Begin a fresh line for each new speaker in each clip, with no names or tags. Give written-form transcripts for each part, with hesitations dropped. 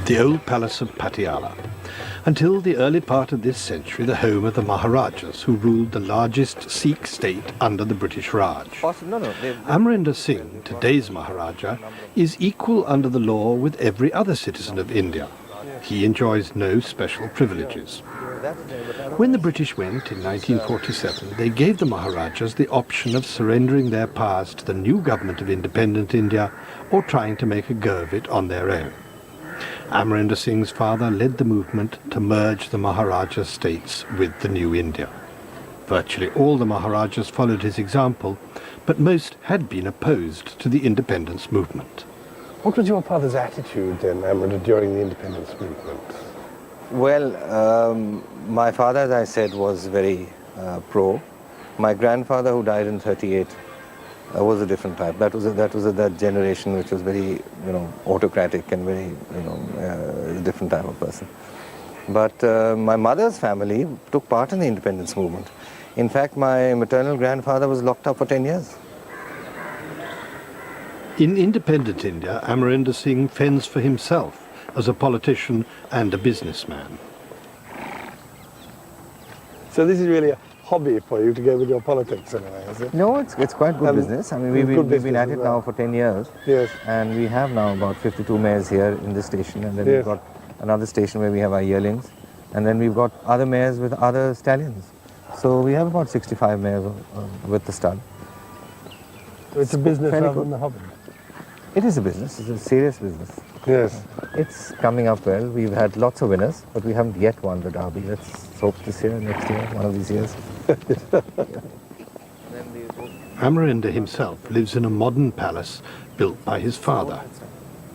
the old palace of Patiala. Until the early part of this century, the home of the Maharajas, who ruled the largest Sikh state under the British Raj. Amarinder Singh, today's Maharaja, is equal under the law with every other citizen of India. He enjoys no special privileges. When the British went in 1947, they gave the Maharajas the option of surrendering their powers to the new government of independent India or trying to make a go of it on their own. Amarinder Singh's father led the movement to merge the Maharaja states with the new India. Virtually all the Maharajas followed his example, but most had been opposed to the independence movement.
What was your father's attitude then, Amarinder, during the independence movement?
Well, my father, as I said, was very pro. My grandfather, who died in '38, was a different type. That was that generation which was very, autocratic and very, different type of person. But my mother's family took part in the independence movement. In fact, my maternal grandfather was locked up for 10 years.
In independent India, Amarinder Singh fends for himself as a politician and a businessman.
So this is really a hobby for you to go with your politics in a way, is it?
No, it's quite good business. I mean, we've been at it now for 10 years.
Yes.
And we have now about 52 mayors here in this station. And then we've got another station where we have our yearlings. And then we've got other mayors with other stallions. So we have about 65 mayors with the stud.
So it's a business rather than a hobby.
It is a business. It's a serious business.
Yes.
It's coming up well. We've had lots of winners, but we haven't yet won the derby. Let's hope this year, next year, one of these years.
Amarinder himself lives in a modern palace built by his father.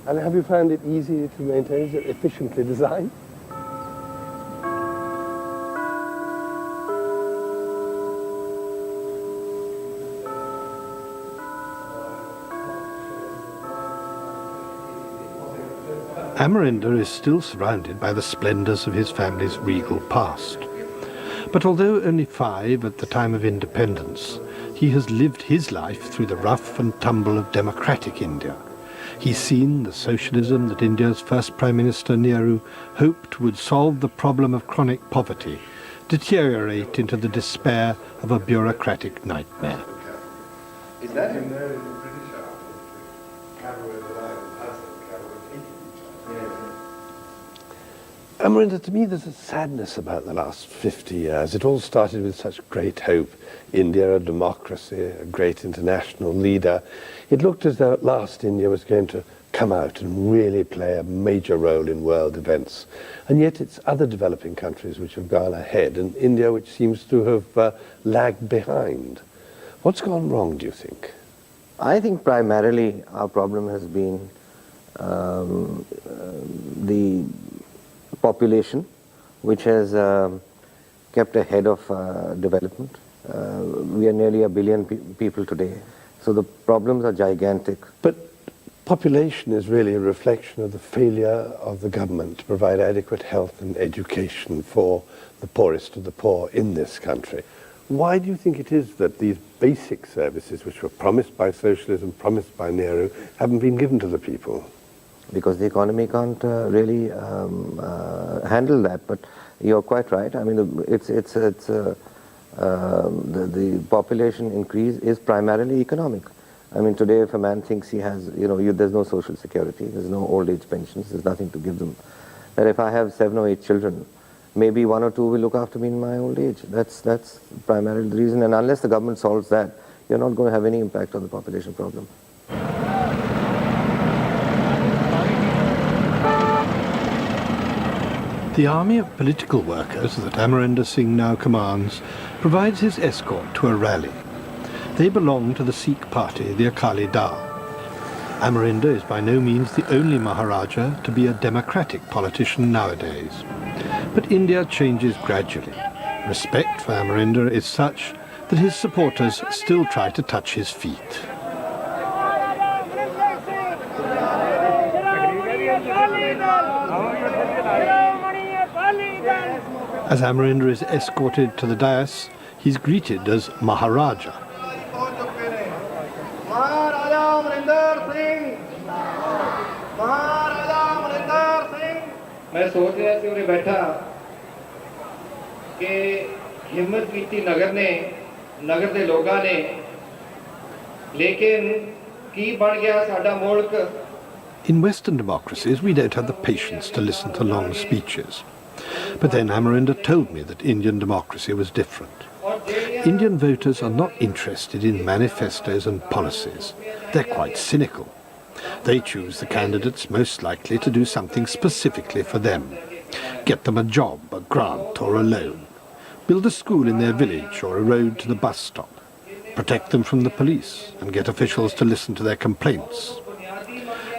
And have you found it easy to maintain? Is it efficiently designed?
Amarinder is still surrounded by the splendours of his family's regal past. But although only 5 at the time of independence, he has lived his life through the rough and tumble of democratic India. He's seen the socialism that India's first Prime Minister Nehru hoped would solve the problem of chronic poverty deteriorate into the despair of a bureaucratic nightmare.
Is that Amarinder, to me there's a sadness about the last 50 years. It all started with such great hope. India, a democracy, a great international leader. It looked as though at last India was going to come out and really play a major role in world events. And yet it's other developing countries which have gone ahead, and India which seems to have lagged behind. What's gone wrong, do you think?
I think primarily our problem has been the population, which has kept ahead of development. We are nearly 1 billion people today, so the problems are gigantic.
But population is really a reflection of the failure of the government to provide adequate health and education for the poorest of the poor in this country. Why do you think it is that these basic services, which were promised by socialism, promised by Nehru, haven't been given to the people?
Because the economy can't really handle that. But you're quite right. I mean, the population increase is primarily economic. I mean, today if a man thinks he has, there's no social security, there's no old age pensions, there's nothing to give them. That if I have 7 or 8 children, maybe 1 or 2 will look after me in my old age. That's primarily the reason. And unless the government solves that, you're not going to have any impact on the population problem.
The army of political workers that Amarinder Singh now commands provides his escort to a rally. They belong to the Sikh party, the Akali Dal. Amarinder is by no means the only Maharaja to be a democratic politician nowadays. But India changes gradually. Respect for Amarinder is such that his supporters still try to touch his feet. As Amarinder is escorted to the dais, he's greeted as Maharaja.
मैं सोच रहा ਸੀ ਉਰੇ बैठा कि हिम्मत कीती नगर ने नगर दे लोगां ने लेकिन की बन गया साडा मुल्क.
In Western democracies, we don't have the patience to listen to long speeches. But then Amarinder told me that Indian democracy was different. Indian voters are not interested in manifestos and policies. They're quite cynical. They choose the candidates most likely to do something specifically for them. Get them a job, a grant or a loan. Build a school in their village or a road to the bus stop. Protect them from the police and get officials to listen to their complaints.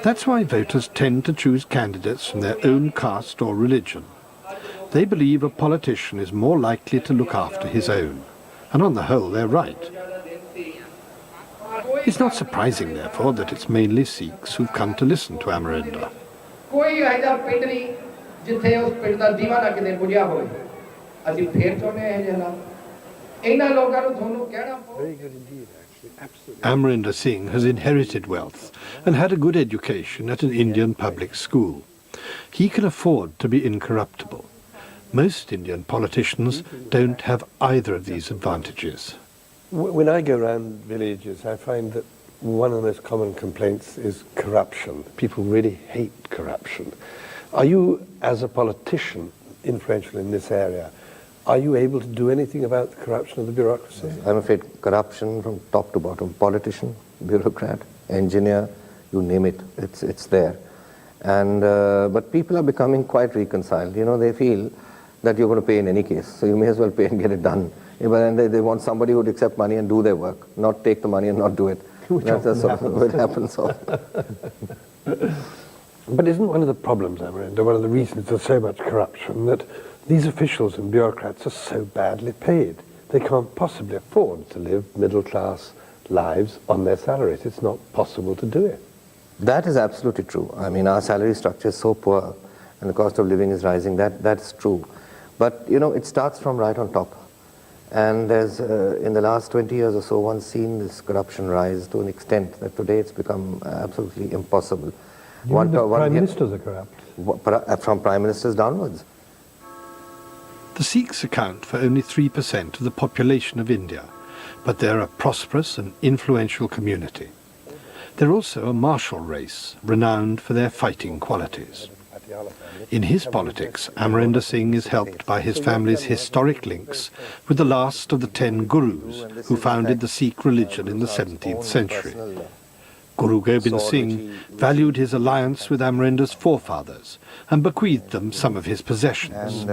That's why voters tend to choose candidates from their own caste or religion. They believe a politician is more likely to look after his own. And on the whole, they're right. It's not surprising, therefore, that it's mainly Sikhs who've come to listen to Amarinder.
ਕੋਈ ਐਜਾ ਪਿੰਡ ਨਹੀਂ ਜਿੱਥੇ ਉਸ ਪਿੰਡ ਦਾ ਦੀਵਾ ਨਾ ਕਿਤੇ ਬੁਝਿਆ ਹੋਵੇ. ਅਸੀਂ ਫੇਰ ਚਾਹੁੰਦੇ ਹਾਂ ਇਹ ਹਾਲਾਤ. ਇਹਨਾਂ ਲੋਕਾਂ ਨੂੰ ਤੁਹਾਨੂੰ ਕਹਿਣਾ
Very good indeed, actually. Absolutely.
Amarinder Singh has inherited wealth and had a good education at an Indian public school. He can afford to be incorruptible. Most Indian politicians don't have either of these advantages.
When I go around villages, I find that one of the most common complaints is corruption. People really hate corruption. Are you, as a politician, influential in this area, are you able to do anything about the corruption of the bureaucracy?
I'm afraid corruption from top to bottom, politician, bureaucrat, engineer, you name it, it's there. And but people are becoming quite reconciled. You know, they feel that you're going to pay in any case, so you may as well pay and get it done. But then they want somebody who would accept money and do their work, not take the money and not do it. That's sort of what happens.
But isn't one of the problems, Amarinder, one of the reasons there's so much corruption, that these officials and bureaucrats are so badly paid? They can't possibly afford to live middle-class lives on their salaries. It's not possible to do it.
That is absolutely true. I mean, our salary structure is so poor and the cost of living is rising. That's true. But, you know, it starts from right on top. And there's, in the last 20 years or so, one's seen this corruption rise to an extent that today it's become absolutely impossible.
Prime ministers are corrupt.
From prime ministers downwards.
The Sikhs account for only 3% of the population of India, but they're a prosperous and influential community. They're also a martial race, renowned for their fighting qualities. In his politics, Amarinder Singh is helped by his family's historic links with the last of the 10 gurus who founded the Sikh religion in the 17th century. Guru Gobind Singh valued his alliance with Amarinder's forefathers and bequeathed them some of his possessions.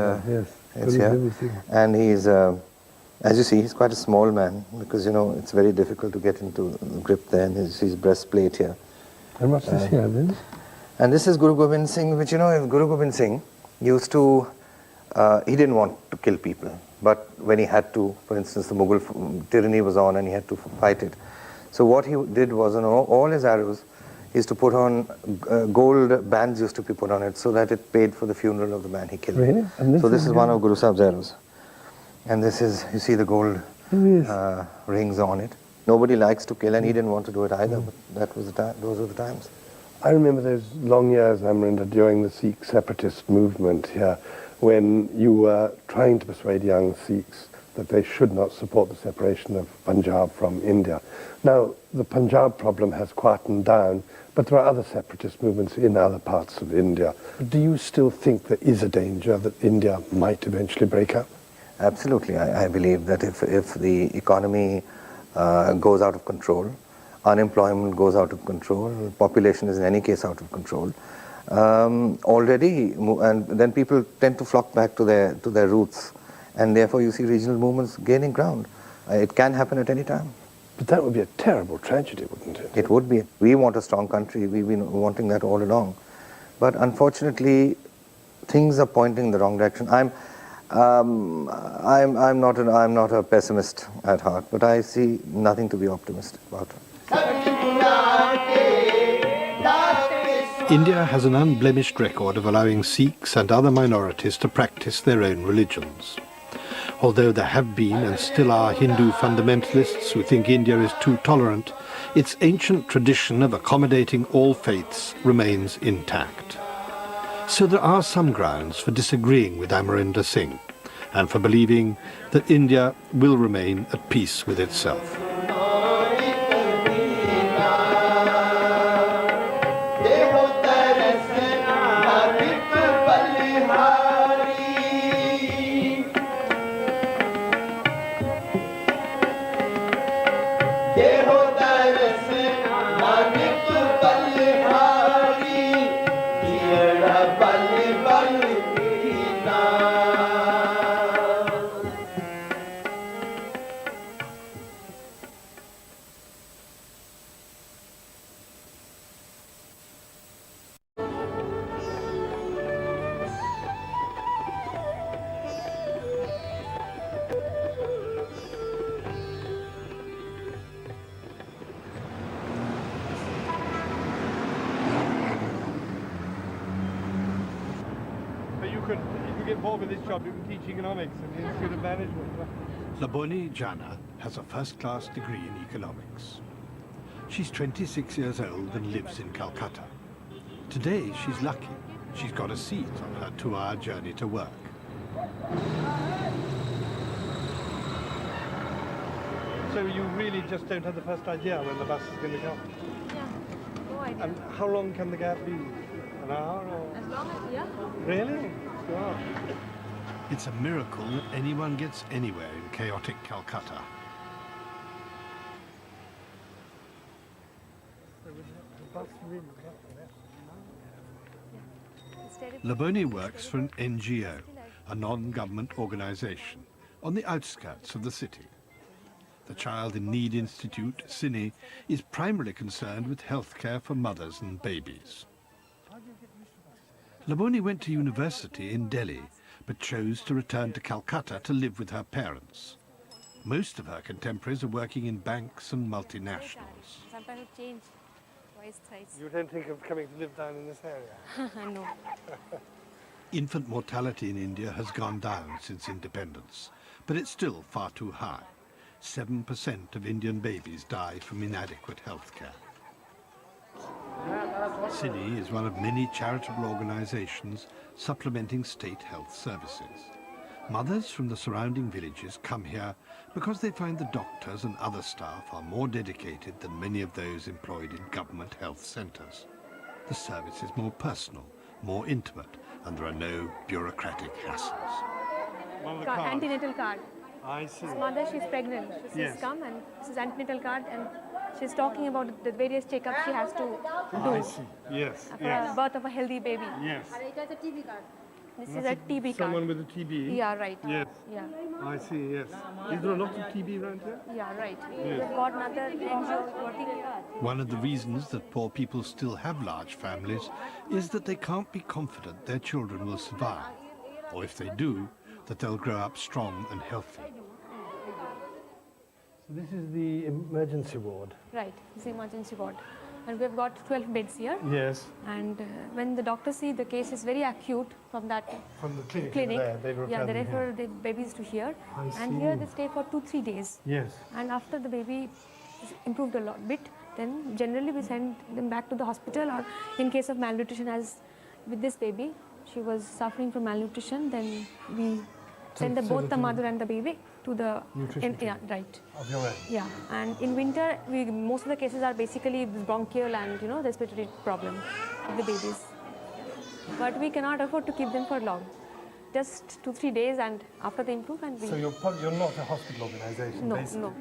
And he's, as you see, he's quite a small man because, you know, it's very difficult to get into grip there, and his breastplate here.
And what's this here then?
And this is Guru Gobind Singh, which, you know, Guru Gobind Singh used to, he didn't want to kill people, but when he had to, for instance, the Mughal tyranny was on and he had to fight it. So what he did was, on all his arrows, he used to put on, gold bands used to be put on it so that it paid for the funeral of the man he killed.
Really?
So this is one of Guru Sahib's arrows. And this is, you see the gold rings on it. Nobody likes to kill, and he didn't want to do it either, but that was those were the times.
I remember those long years, Amarinder, during the Sikh separatist movement here, when you were trying to persuade young Sikhs that they should not support the separation of Punjab from India. Now, the Punjab problem has quietened down, but there are other separatist movements in other parts of India. Do you still think there is a danger that India might eventually break up?
Absolutely. I believe that if the economy goes out of control, unemployment goes out of control, population is in any case out of control, already, and then people tend to flock back to their roots, and therefore you see regional movements gaining ground. It can happen at any time.
But that would be a terrible tragedy, wouldn't it?
It would be. We want a strong country. We've been wanting that all along. But unfortunately, things are pointing in the wrong direction. I'm not a pessimist at heart, but I see nothing to be optimistic about.
India has an unblemished record of allowing Sikhs and other minorities to practice their own religions. Although there have been and still are Hindu fundamentalists who think India is too tolerant, its ancient tradition of accommodating all faiths remains intact. So there are some grounds for disagreeing with Amarinder Singh and for believing that India will remain at peace with itself.
If you get involved with this job, you can teach economics in the Institute of Management.
Laboni Jana has a first-class degree in economics. She's 26 years old and lives in Calcutta. Today, she's lucky. She's got a seat on her 2-hour journey to work.
So you really just don't have the first idea when the bus is going to come?
Yeah, no idea.
And how long can the gap be? An hour or?
As long as, yeah.
Really? Wow.
It's a miracle that anyone gets anywhere in chaotic Calcutta. Laboni works for an NGO, a non-government organisation, on the outskirts of the city. The Child in Need Institute, CINI, is primarily concerned with healthcare for mothers and babies. Laboni went to university in Delhi, but chose to return to Calcutta to live with her parents. Most of her contemporaries are working in banks and multinationals.
Sometimes it changes twice, thrice.
You don't think of coming to live down in this area?
No.
Infant mortality in India has gone down since independence, but it's still far too high. 7% of Indian babies die from inadequate health care. CINI is one of many charitable organizations supplementing state health services. Mothers from the surrounding villages come here because they find the doctors and other staff are more dedicated than many of those employed in government health centers. The service is more personal, more intimate, and there are no bureaucratic hassles.
Antenatal card.
I see.
This mother, she's pregnant. She's
Yes.
come and this is antenatal card and she's talking about the various checkups she has to do
I see. Yes.
for
Yes.
the birth of a healthy baby.
Yes.
This is a TB card.
Someone with a TB?
Yeah, right.
Yes.
Yeah,
I see, yes. Is there a lot of TB around here?
yeah, right. We've got another NGO working here.
One of the reasons that poor people still have large families is that they can't be confident their children will survive, or if they do, that they'll grow up strong and healthy.
So this is the emergency ward.
Right, this is emergency ward. And we've got 12 beds here.
Yes.
And when the doctors see the case is very acute from that
From the clinic.
clinic,
There, they refer
yeah, they
them here.
refer the babies to here.
I
And here
see.
they stay for 2-3 days.
Yes.
And after the baby is improved a lot bit, then generally we send them back to the hospital, or in case of malnutrition, as with this baby, she was suffering from malnutrition, then we send both the mother and the baby to the
Nutrition
yeah, right.
Of your end.
Yeah, and in winter, most of the cases are basically bronchial and respiratory problem of the babies. But we cannot afford to keep them for long. Just 2-3 days, and after they improve, and we.
So you're not a hospital organisation,
No,
basically.
no.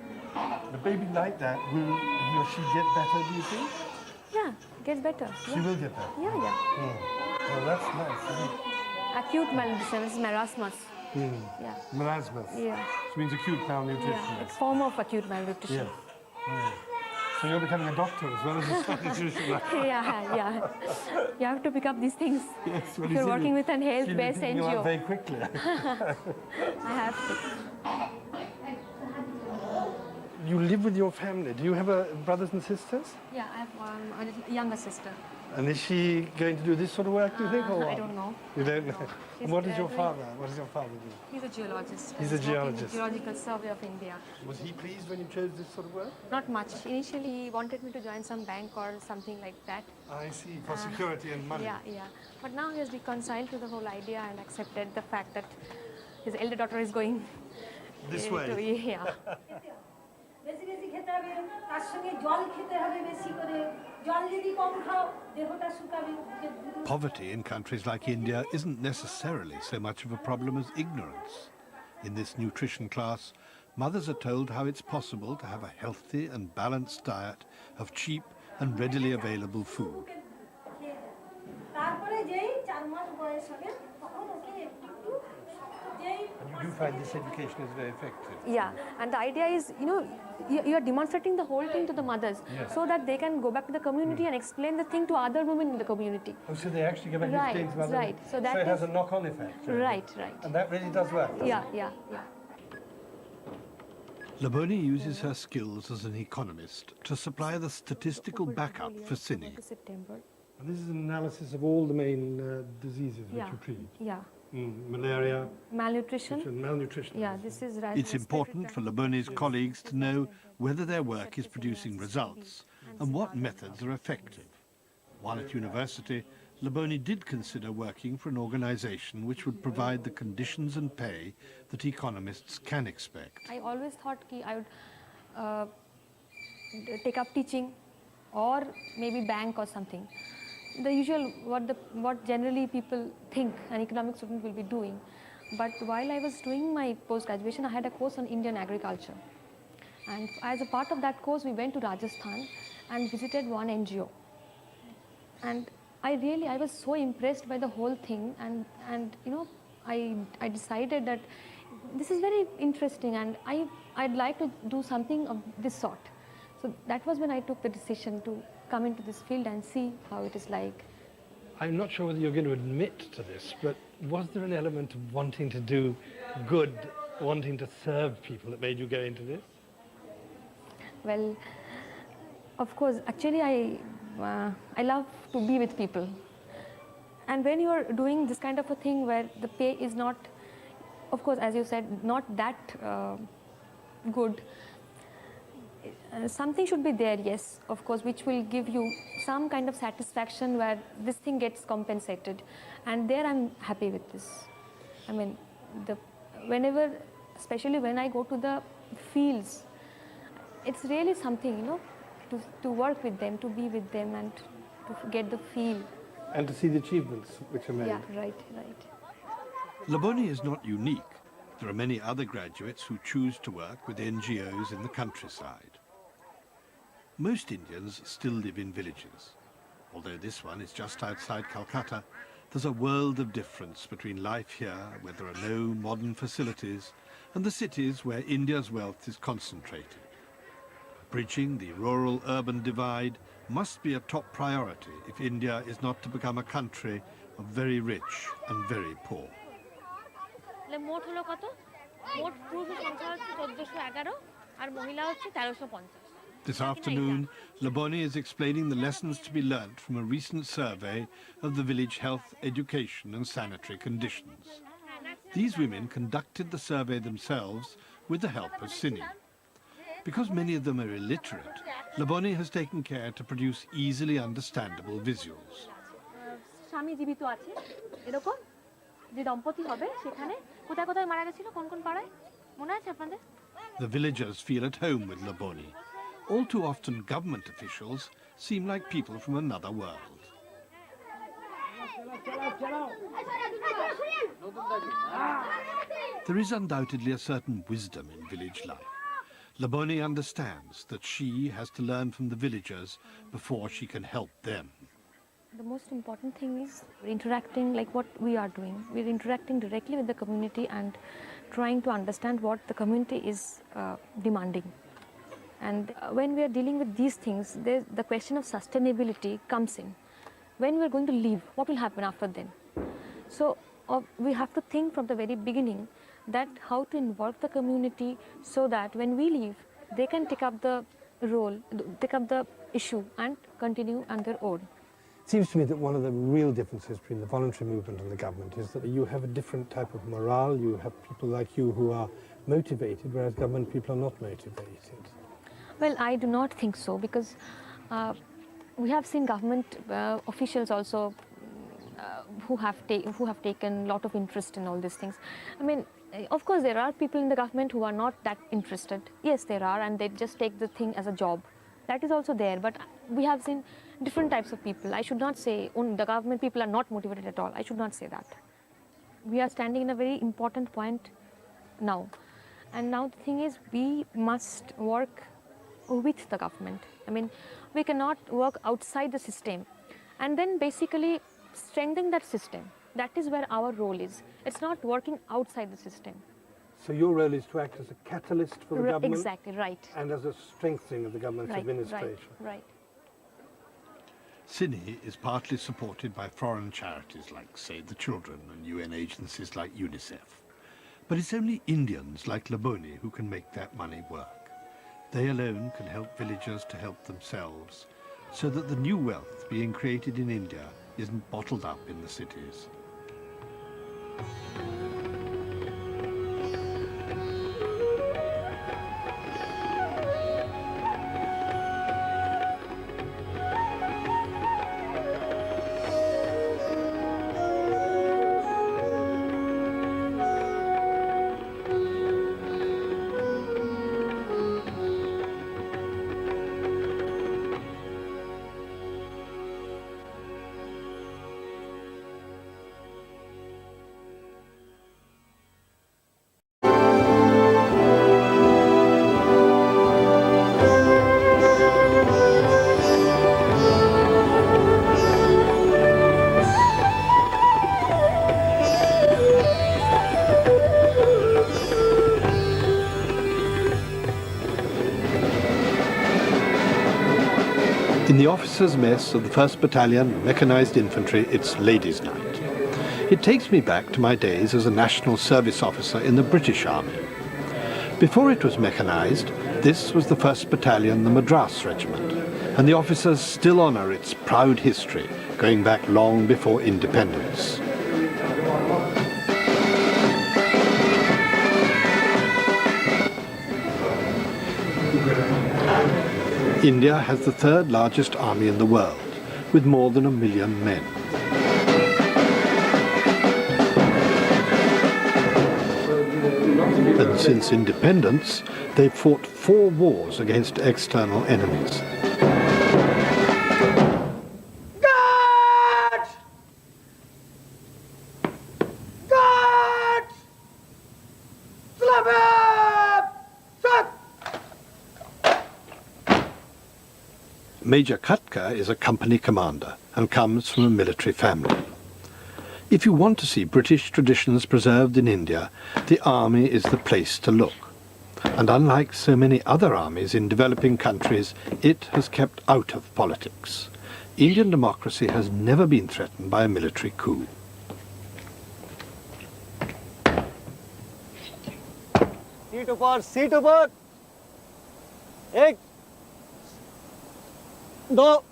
The baby like that, will he or she get better, do you think?
Yeah, gets better.
She
Yeah,
will get better.
yeah. yeah.
Well, that's nice, isn't it?
Acute malnutrition is marasmus. Yeah,
Marasmus.
yeah,
Which means acute malnutrition.
yeah. It's form of acute malnutrition.
Yes. So you're becoming a doctor as well as a statistician.
Yeah, yeah. You have to pick up these things.
Yes, well,
If
you
you're
see,
working with an health-based
picking them up
NGO,
very quickly.
I have to.
you live with your family. Do you have brothers and sisters?
Yeah, I have a younger sister.
And is she going to do this sort of work, do you think, or what?
I don't know.
You don't know?
She's
And what is your
doing-
father? What does your father do?
He's a geologist.
He's a
working in
geologist.
Geological Survey of India.
Was he pleased when you chose this sort of work?
Not much. Initially, he wanted me to join some bank or something like that.
I see, for security and money.
Yeah. But now he has reconciled to the whole idea and accepted the fact that his elder daughter is going
This way.
Yeah.
বেশি বেশি খেতে হবে তার সঙ্গে জল খেতে হবে বেশি করে জল যদি কম খাও দেহটা শুকাবে
Poverty in countries like India isn't necessarily so much of a problem as ignorance. In this nutrition class, mothers are told how it's possible to have a healthy and balanced diet of cheap and readily available food.
তারপরে যেই 4 মাস বয়স হবে তখন ওকে একটু যেই
And you do find this education is very effective.
Yeah, and the idea is, you are demonstrating the whole thing to the mothers so that they can go back to the community and explain the thing to other women in the community.
Oh, so they actually go back and
Right,
explain to others.
right. So that
it has
is-
a knock-on effect.
Right.
And that really does work.
Yeah.
Laboni uses her skills as an economist to supply the statistical backup for Sini.
September.
And this is an analysis of all the main diseases which you treat.
Yeah.
Malaria,
Malnutrition.
malnutrition.
Yeah, this is right.
It's important for Laboni's colleagues to know whether their work is producing results and what methods are effective. While at university, Laboni did consider working for an organisation which would provide the conditions and pay that economists can expect.
I always thought I would take up teaching or maybe bank or something. The usual, what generally people think an economic student will be doing. But while I was doing my post-graduation, I had a course on Indian agriculture. And as a part of that course, we went to Rajasthan and visited one NGO. And I was so impressed by the whole thing, and I decided that this is very interesting and I'd like to do something of this sort. So that was when I took the decision to come into this field and see how it is like.
I'm not sure whether you're going to admit to this, but was there an element of wanting to do good, wanting to serve people that made you go into this?
Well, of course, actually I love to be with people. And when you are doing this kind of a thing where the pay is not, of course, as you said, not that good, something should be there, yes, of course, which will give you some kind of satisfaction where this thing gets compensated. And there I'm happy with this. I mean, whenever, especially when I go to the fields, it's really something, to work with them, to be with them and to get the feel.
And to see the achievements which are made.
Yeah, right.
Laboni is not unique. There are many other graduates who choose to work with NGOs in the countryside. Most Indians still live in villages. Although this one is just outside Calcutta, there's a world of difference between life here, where there are no modern facilities, and the cities where India's wealth is concentrated. Bridging the rural-urban divide must be a top priority if India is not to become a country of very rich and very poor.
মোট হলো কত? মোট পুরুষ সংখ্যা হচ্ছে 1411 আর মহিলা হচ্ছে 1350।
This afternoon, Laboni is explaining the lessons to be learnt from a recent survey of the village health, education and sanitary conditions. These women conducted the survey themselves with the help of Sini. Because many of them are illiterate, Laboni has taken care to produce easily understandable visuals.
স্বামী জীবিত আছে এরকম যে দম্পতি হবে সেখানে কোথায় কোথায় মারা গেছিল কোন কোন পাড়ায় মনে আছে আপনাদের?
The villagers feel at home with Laboni. All too often government officials seem like people from another world. There is undoubtedly a certain wisdom in village life. Laboni understands that she has to learn from the villagers before she can help them.
The most important thing is interacting like what we are doing. We're interacting directly with the community and trying to understand what the community is demanding. And when we are dealing with these things, the question of sustainability comes in. When we are going to leave, what will happen after then? So we have to think from the very beginning that how to involve the community so that when we leave, they can take up the role, take up the issue and continue on their own.
It seems to me that one of the real differences between the voluntary movement and the government is that you have a different type of morale. You have people like you who are motivated, whereas government people are not motivated.
Well, I do not think so, because we have seen government officials also who have taken a lot of interest in all these things. I mean, of course, there are people in the government who are not that interested. Yes, there are, and they just take the thing as a job. That is also there, but we have seen different types of people. I should not say the government people are not motivated at all. I should not say that. We are standing in a very important point now. And now the thing is, we must work with the government. I mean, we cannot work outside the system. And then basically strengthen that system. That is where our role is. It's not working outside the system.
So your role is to act as a catalyst for the government?
Exactly, right.
And as a strengthening of the government's administration?
Right.
Sydney is partly supported by foreign charities like Save the Children and UN agencies like UNICEF. But it's only Indians like Laboni who can make that money work. They alone can help villagers to help themselves, so that the new wealth being created in India isn't bottled up in the cities. In the officers' mess of the 1st Battalion Mechanized Infantry, it's Ladies' Night. It takes me back to my days as a National Service officer in the British Army. Before it was mechanized, this was the 1st Battalion, the Madras Regiment, and the officers still honour its proud history, going back long before independence. India has the 3rd largest army in the world, with more than 1 million men. And since independence, they've fought 4 wars against external enemies. Major Khatka is a company commander and comes from a military family. If you want to see British traditions preserved in India, the army is the place to look. And unlike so many other armies in developing countries, it has kept out of politics. Indian democracy has never been threatened by a military coup.
Seat over. Ek. Do.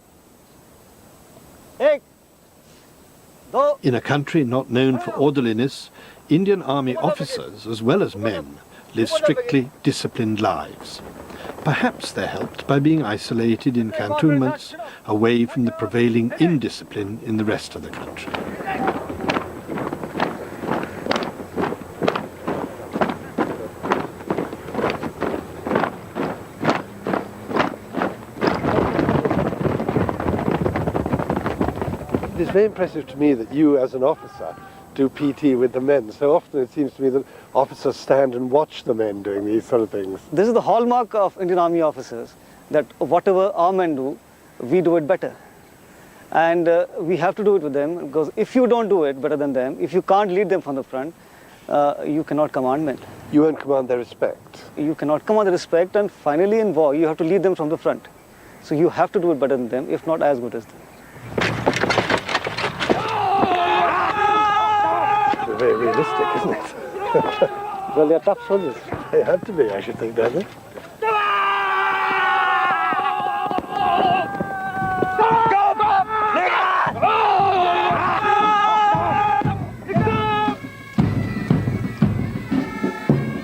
Ek. Do.
In a country not known for orderliness, Indian army officers, as well as men, live strictly disciplined lives. Perhaps they're helped by being isolated in cantonments, away from the prevailing indiscipline in the rest of the country.
It's very impressive to me that you, as an officer, do PT with the men. So often it seems to me that officers stand and watch the men doing these sort of things.
This is the hallmark of Indian Army officers, that whatever our men do, we do it better. And we have to do it with them, because if you don't do it better than them, if you can't lead them from the front, you cannot command men.
You won't command their respect.
You cannot command their respect, and finally in war, you have to lead them from the front. So you have to do it better than them, if not as good as them.
They're very realistic, isn't it?
Well, they are tough soldiers.
They have to be, I should think, don't they?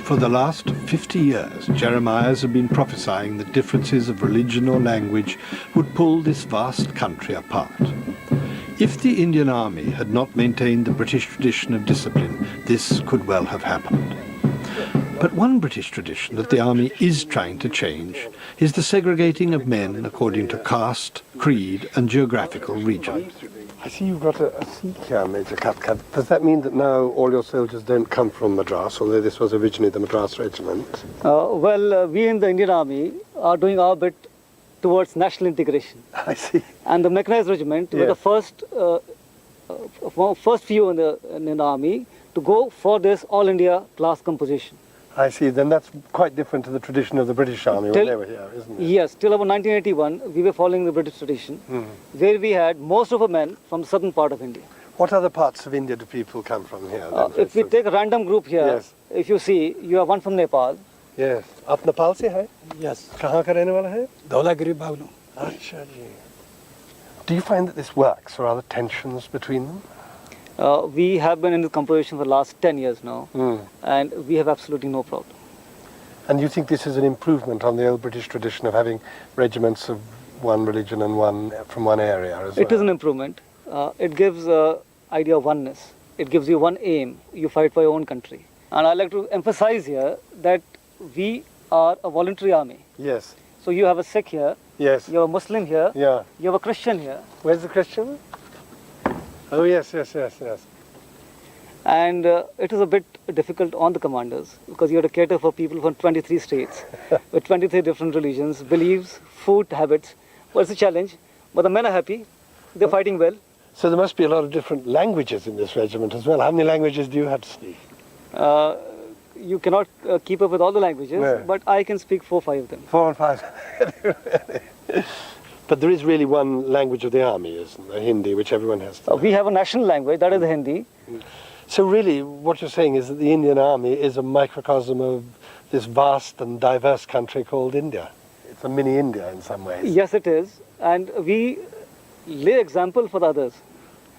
For the last 50 years, Jeremiahs have been prophesying that differences of religion or language would pull this vast country apart. If the Indian Army had not maintained the British tradition of discipline, this could well have happened. But one British tradition that the Army is trying to change is the segregating of men according to caste, creed and geographical region.
I see you've got a Sikh here, Major Katkar. Does that mean that now all your soldiers don't come from Madras, although this was originally the Madras Regiment?
We in the Indian Army are doing our bit towards national integration.
I see.
And the mechanized regiment were the first few in the army to go for this all India class composition.
I see. Then that's quite different to the tradition of the British Army when they were here, isn't it?
Yes. Till about 1981, we were following the British tradition, where we had most of our men from the southern part of India.
What other parts of India do people come from here? Then,
If we take a random group here, if you see, you have one from Nepal.
Yes. आप नेपाल से हैं?
Yes.
कहाँ का रहने वाला है?
धौलागिरी बागलू.
अच्छा जी. Do you find that this works, or are there tensions between them?
We have been in this composition for the last 10 years now, and we have absolutely no problem.
And you think this is an improvement on the old British tradition of having regiments of one religion and one from one area as well?
It is an improvement. It gives idea of oneness. It gives you one aim. You fight for your own country. And I like to emphasize here that we are a voluntary army.
Yes.
So you have a Sikh here.
Yes.
You have a Muslim here.
Yeah.
You have a Christian here.
Where's the Christian? Oh, yes.
And it is a bit difficult on the commanders because you have to cater for people from 23 states with 23 different religions, beliefs, food, habits. Well, it's a challenge, but the men are happy. They're fighting well.
So there must be a lot of different languages in this regiment as well. How many languages do you have to speak?
You cannot keep up with all the languages, but I can speak 4 or 5 of them.
4 and 5. But there is really one language of the army, isn't there? Hindi, which everyone has to know.
We have a national language, that is the Hindi.
So really, what you're saying is that the Indian Army is a microcosm of this vast and diverse country called India. It's a mini India in some ways.
Yes, it is. And we lay example for the others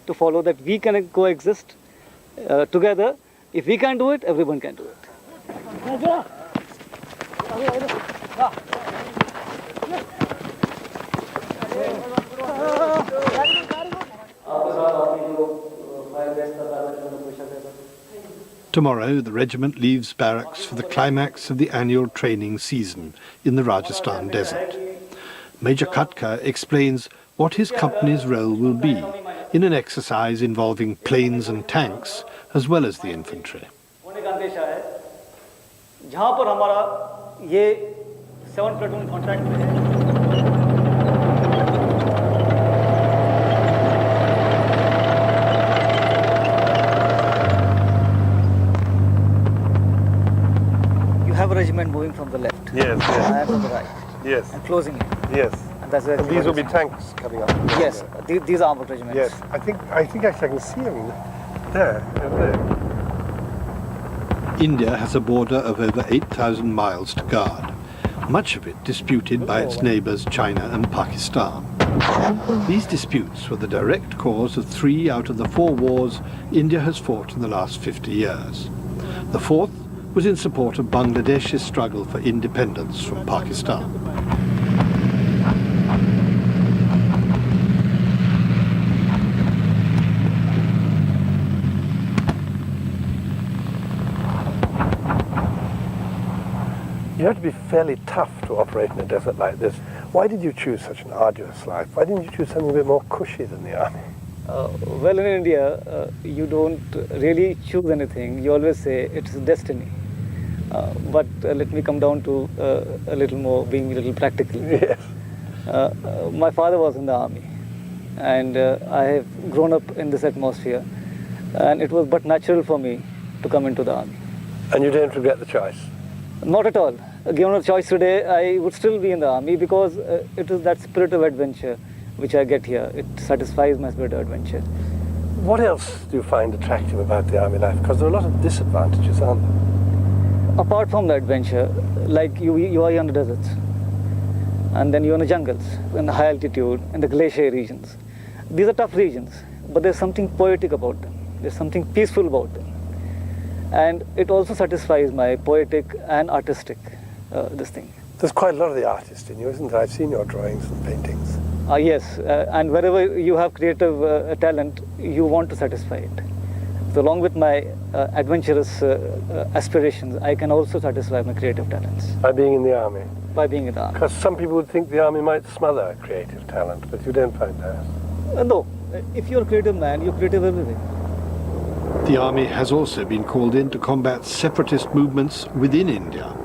to follow that we can coexist together. If we can do it, everyone can do it.
Tomorrow, the regiment leaves barracks for the climax of the annual training season in the Rajasthan desert. Major Katkar explains what his company's role will be in an exercise involving planes and tanks, as well as the infantry.
जहाँ पर हमारा ये 7 platoon contract में है you have a regiment moving from the left and from the right and closing it.
Yes.
And that's where
And these will be tanks coming up.
Yes, these are armored regiments.
Yes. I think actually I can see them there.
India has a border of over 8,000 miles to guard, much of it disputed by its neighbours China and Pakistan. These disputes were the direct cause of 3 out of the 4 wars India has fought in the last 50 years. The 4th was in support of Bangladesh's struggle for independence from Pakistan.
You have to be fairly tough to operate in a desert like this. Why did you choose such an arduous life? Why didn't you choose something a bit more cushy than the army?
Well, in India, you don't really choose anything. You always say it's destiny. But let me come down to a little more, being a little practical.
Yes.
My father was in the army, and I have grown up in this atmosphere, and it was but natural for me to come into the army.
And you don't regret the choice?
Not at all. Given a choice today, I would still be in the army because it is that spirit of adventure which I get here. It satisfies my spirit of adventure.
What else do you find attractive about the army life? Because there are a lot of disadvantages, aren't there?
Apart from the adventure, like you are here in the deserts, and then you're in the jungles, in the high altitude, in the glacier regions. These are tough regions, but there's something poetic about them. There's something peaceful about them. And it also satisfies my poetic and artistic this thing.
There's quite a lot of the artist in you, isn't there? I've seen your drawings and paintings.
Yes, and wherever you have creative talent, you want to satisfy it. So along with my adventurous aspirations, I can also satisfy my creative talents.
By being in the army?
By being in the army.
Because some people would think the army might smother creative talent, but you don't find that.
No, if you're a creative man, you're creative everywhere.
The army has also been called in to combat separatist movements within India.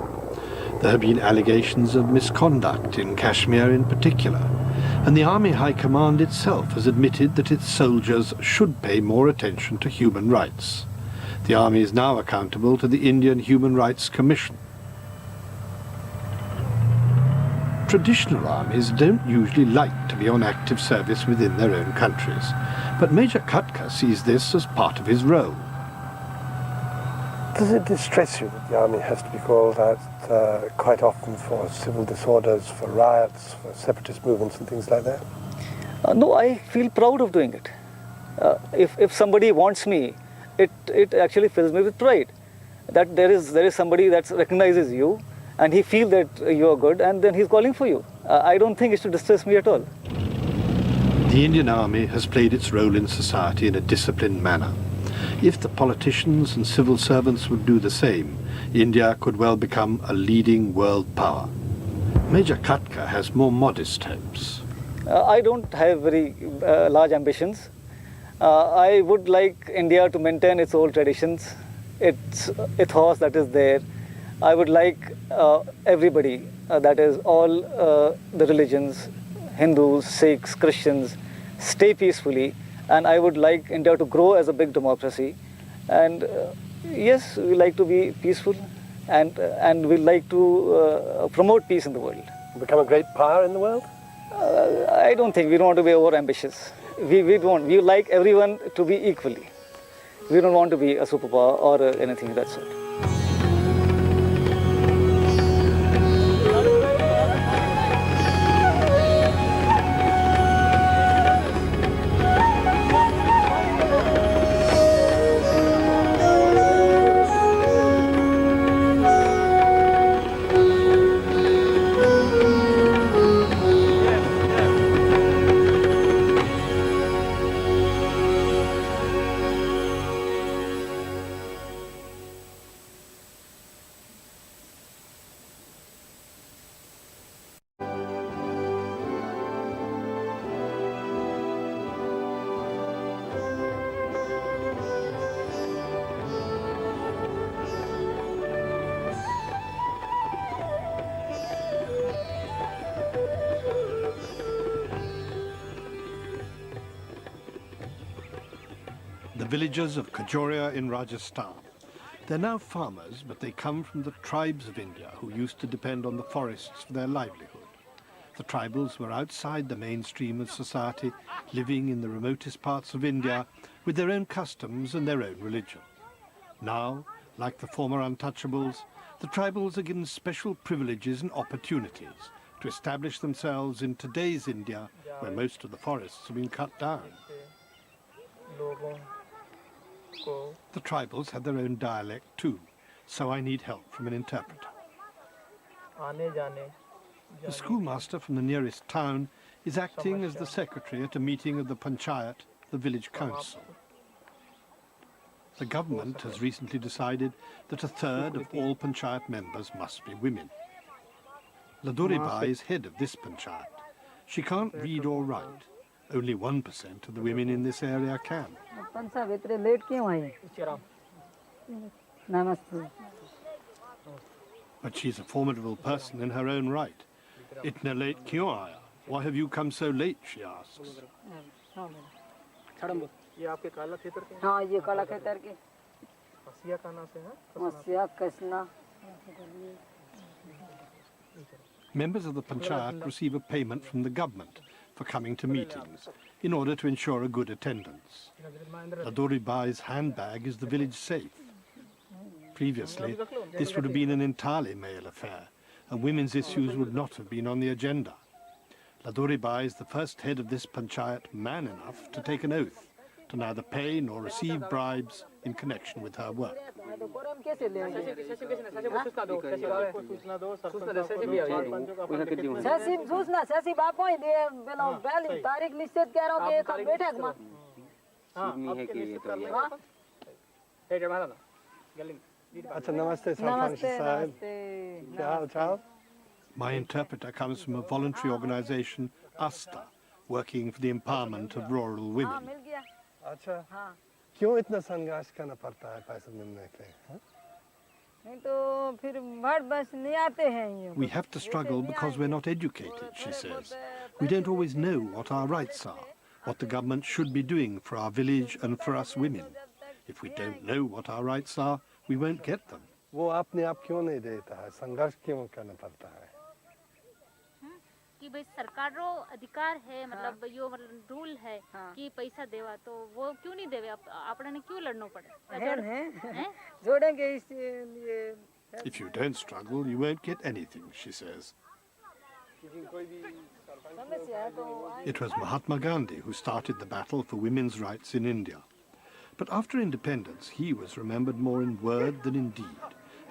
There have been allegations of misconduct in Kashmir in particular, and the Army High Command itself has admitted that its soldiers should pay more attention to human rights. The Army is now accountable to the Indian Human Rights Commission. Traditional armies don't usually like to be on active service within their own countries, but Major Katka sees this as part of his role.
Does it distress you that the army has to be called out quite often for civil disorders, for riots, for separatist movements and things like that?
No, I feel proud of doing it. If somebody wants me, it actually fills me with pride that there is somebody that recognizes you and he feels that you are good and then he's calling for you. I don't think it should distress me at all.
The Indian Army has played its role in society in a disciplined manner. If the politicians and civil servants would do the same, India could well become a leading world power. Major Katka has more modest hopes.
I don't have very large ambitions. I would like India to maintain its old traditions, its ethos that is there. I would like everybody, that is all the religions, Hindus, Sikhs, Christians, stay peacefully. And I would like India to grow as a big democracy. And yes, we like to be peaceful and we like to promote peace in the world.
Become a great power in the world?
I don't think we don't want to be over ambitious. We like everyone to be equally. We don't want to be a superpower or anything of that sort.
The villagers of Kajoria in Rajasthan. They're now farmers, but they come from the tribes of India who used to depend on the forests for their livelihood. The tribals were outside the mainstream of society, living in the remotest parts of India with their own customs and their own religion. Now, like the former untouchables, the tribals are given special privileges and opportunities to establish themselves in today's India, where most of the forests have been cut down. The tribals have their own dialect too, so I need help from an interpreter. The schoolmaster from the nearest town is acting as the secretary at a meeting of the panchayat, the village council. The government has recently decided that a third of all panchayat members must be women. Laduri Bai is head of this panchayat. She can't read or write. Only 1% of the women in this area can. But she's a formidable person in her own right. Itna late kyun aaya? Why have you come so late, she asks. Members of the panchayat receive a payment from the government for coming to meetings in order to ensure a good attendance. Laduri Bai's handbag is the village safe. Previously, this would have been an entirely male affair, and women's issues would not have been on the agenda. Laduri Bai is the first head of this panchayat man enough to take an oath to to neither pay nor receive bribes in connection with her work. My interpreter comes from a voluntary organization, ASTA, working for the empowerment of rural women.
क्यों इतना संघर्ष करना पड़ता है पैसे मिलने के लिए?
We have to struggle because we're not educated, she says. We don't always know what our rights are, what the government should be doing for our village and for us women. If we don't know what our rights are, we won't get them.
वो अपने आप क्यों नहीं देता है? संघर्ष क्यों करना पड़ता है?
कि भाई सरकारों अधिकार है मतलब यो मतलब रूल है कि पैसा देवा तो वो क्यों नहीं देवे आपने ने क्यों लड़ना पड़े
जोड़ेंगे इस लिए
If you don't struggle, you won't get anything, she says. It was Mahatma Gandhi who started the battle for women's rights in India. But after independence, he was remembered more in word than in deed,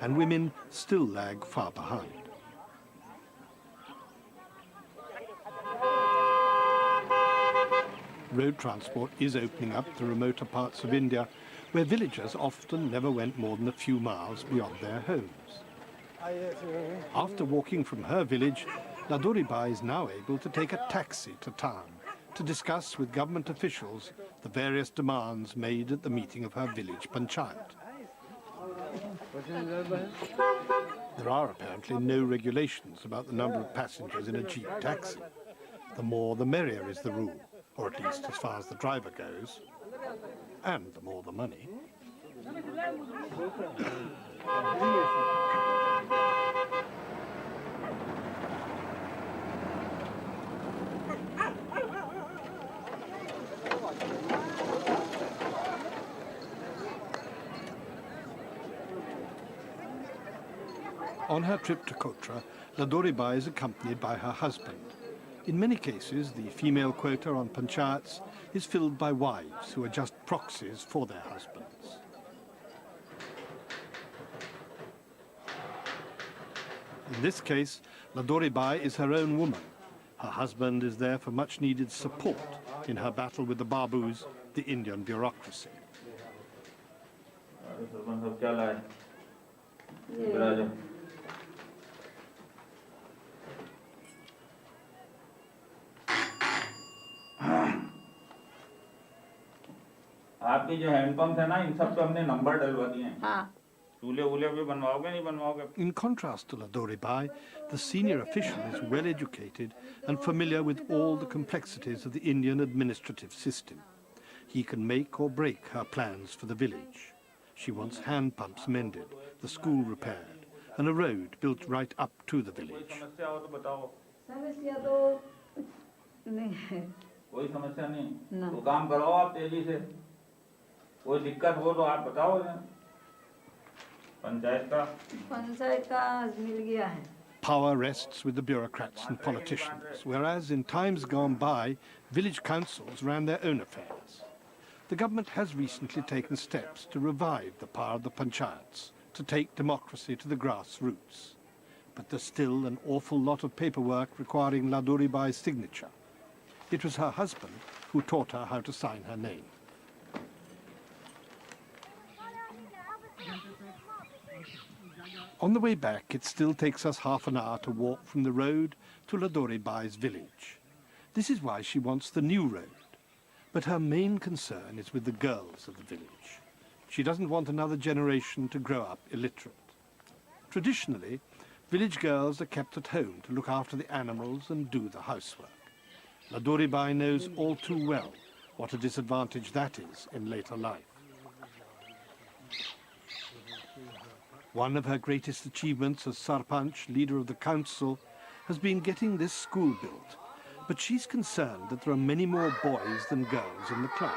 and women still lag far behind. Road transport is opening up to remoter parts of India, where villagers often never went more than a few miles beyond their homes. After walking from her village, Ladoribai is now able to take a taxi to town to discuss with government officials the various demands made at the meeting of her village panchayat. There are apparently no regulations about the number of passengers in a jeep taxi. The more the merrier is the rule, or at least as far as the driver goes, and the more the money. On her trip to Kotra, Ladoribai is accompanied by her husband. In many cases, the female quota on panchayats is filled by wives who are just proxies for their husbands. In this case, Ladoribai is her own woman. Her husband is there for much-needed support in her battle with the Babus, the Indian bureaucracy.
आपकी जो handpump है ना इन सब पे हमने number डलवा दिए हैं चूल्हे वूल्हे भी बनवाओगे नहीं बनवाओगे.
In contrast to Ladoribai, the senior official is well educated and familiar with all the complexities of the Indian administrative system. He can make or break her plans for the village. She wants hand pumps mended, the school repaired, and a road built right up to the village.
समस्या हो तो बताओ.
समस्या तो नहीं है
कोई समस्या नहीं तो काम करो आप तेजी से. कोई दिक्कत हो तो आप बताओ. पंचायत का
मिल गया है.
Power rests with the bureaucrats and politicians, whereas in times gone by, village councils ran their own affairs. The government has recently taken steps to revive the power of the panchayats, to take democracy to the grassroots. But there's still an awful lot of paperwork requiring Ladoribai's signature. It was her husband who taught her how to sign her name. On the way back, it still takes us half an hour to walk from the road to Ladoribai's village. This is why she wants the new road. But her main concern is with the girls of the village. She doesn't want another generation to grow up illiterate. Traditionally, village girls are kept at home to look after the animals and do the housework. Ladoribai knows all too well what a disadvantage that is in later life. One of her greatest achievements as Sarpanch, leader of the council, has been getting this school built. But she's concerned that there are many more boys than girls in the class.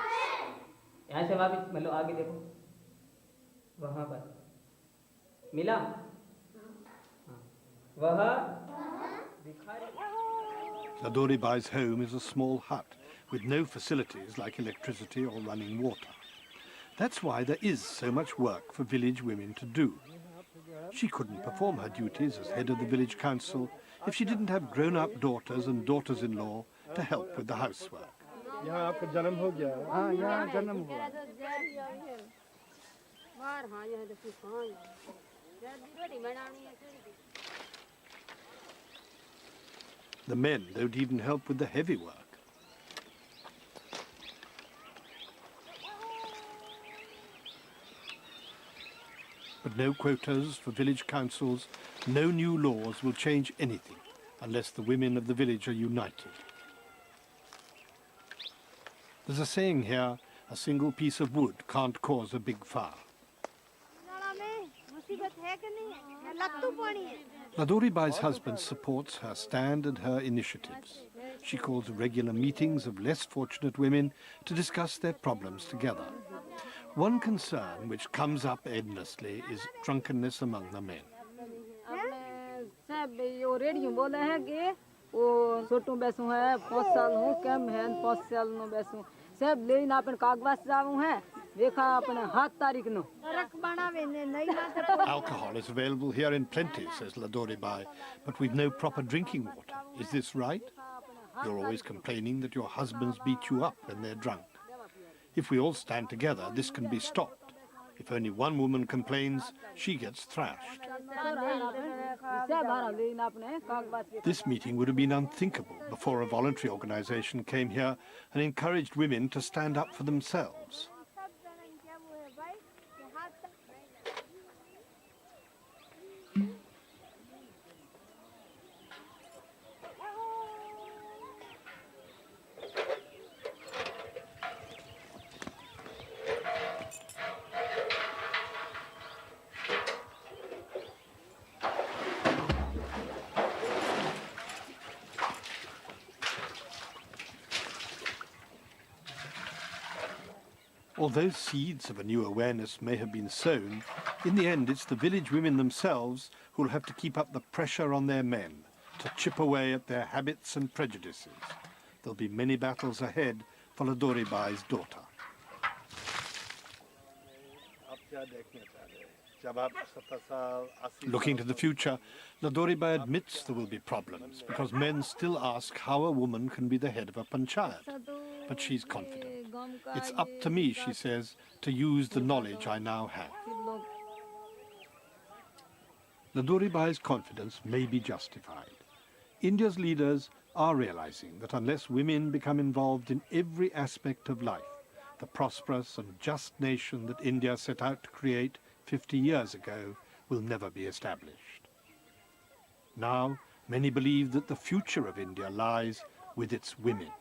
Ladoribai's home is a small hut with no facilities like electricity or running water. That's why there is so much work for village women to do. She couldn't perform her duties as head of the village council if she didn't have grown-up daughters and daughters-in-law to help with the housework. The men don't even help with the heavy work. But no quotas for village councils, no new laws will change anything unless the women of the village are united. There's a saying here, a single piece of wood can't cause a big fire. Ladori Bai's husband supports her stand and her initiatives. She calls regular meetings of less fortunate women to discuss their problems together. One concern which comes up endlessly is drunkenness among the men. Alcohol is available here in plenty, says Ladori Bai, but we've no proper drinking water. Is this right? You're always complaining that your husbands beat you up when they're drunk. If we all stand together, this can be stopped. If only one woman complains, she gets thrashed. This meeting would have been unthinkable before a voluntary organization came here and encouraged women to stand up for themselves. Although seeds of a new awareness may have been sown, in the end it's the village women themselves who'll have to keep up the pressure on their men to chip away at their habits and prejudices. There'll be many battles ahead for Ladori Bai's daughter. Looking to the future, Ladori Bai admits there will be problems because men still ask how a woman can be the head of a panchayat. But she's confident. It's up to me, she says, to use the knowledge I now have. Ladori Bai's confidence may be justified. India's leaders are realizing that unless women become involved in every aspect of life, the prosperous and just nation that India set out to create 50 years ago will never be established. Now, many believe that the future of India lies with its women.